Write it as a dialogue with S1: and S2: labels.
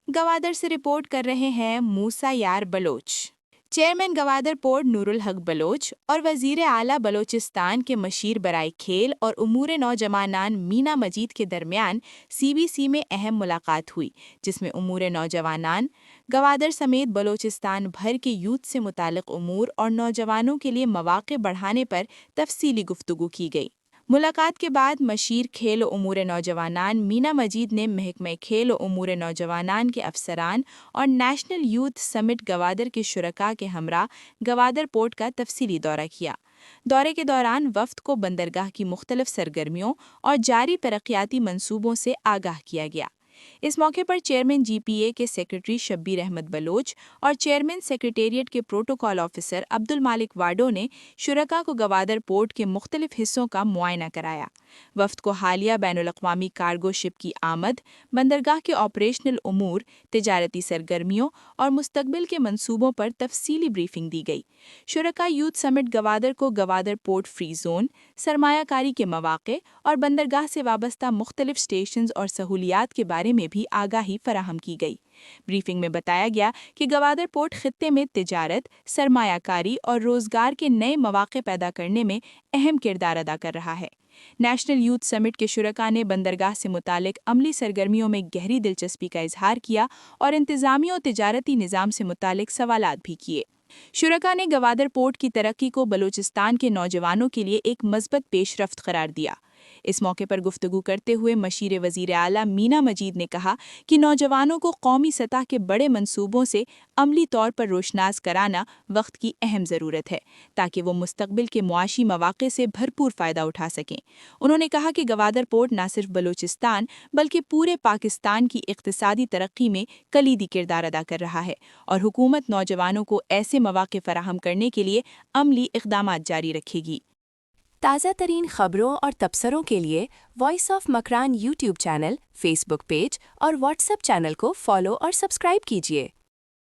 S1: गवादर से रिपोर्ट कर रहे हैं मूसा यार बलोच। चेयरमैन गवादर पोर्ट नूरुल हक बलोच और वजीर आला बलोचिस्तान के मशीर बराई खेल और उमूर नौजवानान मीना मजीद के दरमियान सीबीसी में अहम मुलाकात हुई, जिसमें उमूर नौजवानान गवादर समेत बलोचिस्तान भर के यूथ से मुतालिक उमूर और नौजवानों के लिए मौक़े बढ़ाने पर तफसीली गुफ्तगू की गई। मुलाकात के बाद मशीर खेल व उमूर नौजवानान मीना मजीद ने महकमा खेल व उमूर नौजवानान के अफसरान और नेशनल यूथ समिट गवादर के शुरका के हमरा गवादर पोर्ट का तफसीली दौरा किया। दौरे के दौरान वफ्द को बंदरगाह की मुख्तलिफ सरगर्मियों और जारी तरक्याती मंसूबों से आगाह किया गया। इस मौके पर चेयरमैन जीपीए के सेक्रेटरी शब्बीर अहमद बलोच और चेयरमैन सेक्रेटेरिएट के प्रोटोकॉल ऑफिसर अब्दुल मालिक वाडो ने शुरका को गवादर पोर्ट के मुख्तलिफ हिस्सों का मुआयना कराया। वफ्द को हालिया बैनुल-अक़वामी कार्गो शिप की आमद, बंदरगाह के ऑपरेशनल उमूर, तिजारती सरगर्मियों और मुस्तकबिल के मंसूबों पर तफसीली ब्रीफिंग दी गई। शुरका यूथ समिट गवादर को गवादर पोर्ट फ्री जोन, सरमायाकारी के मौक़े और बंदरगाह से वाबस्ता मुख्तलिफ स्टेशंस और सहूलियात के बारे में भी आगाही फराहम की गई। ब्रीफिंग में बताया गया कि गवादर पोर्ट खित्ते में तिजारत, सरमायाकारी और रोजगार के नए मौक़े पैदा करने में अहम किरदार अदा कर रहा है। नेशनल यूथ समिट के शुरका ने बंदरगाह से मुतालिक अमली सरगर्मियों में गहरी दिलचस्पी का इजहार किया और इंतजामी और तिजारती निज़ाम से मुतालिक सवालात भी किए। शुरका ने गवादर पोर्ट की तरक्की को बलूचिस्तान के नौजवानों के लिए एक मज़बूत पेशरफ्त करार दिया। इस मौके पर गुफ्तगू करते हुए मशीर वज़ीर आला मीना मजीद ने कहा कि नौजवानों को कौमी सतह के बड़े मंसूबों से अमली तौर पर रोशनास कराना वक्त की अहम ज़रूरत है, ताकि वो मुस्तकबिल के मुआशी मौक़े से भरपूर फ़ायदा उठा सकें। उन्होंने कहा कि गवादर पोर्ट न सिर्फ बलूचिस्तान बल्कि पूरे पाकिस्तान की इक़्तिसादी तरक्की में कलीदी किरदार अदा कर रहा है और हुकूमत नौजवानों को ऐसे मौक़े फराहम करने के लिए अमली इक़दामात जारी रखेगी।
S2: ताज़ा तरीन खबरों और तबसरों के लिए voice of Makran YouTube channel, Facebook page और व्हाट्सएप चैनल को फॉलो और सब्सक्राइब कीजिए।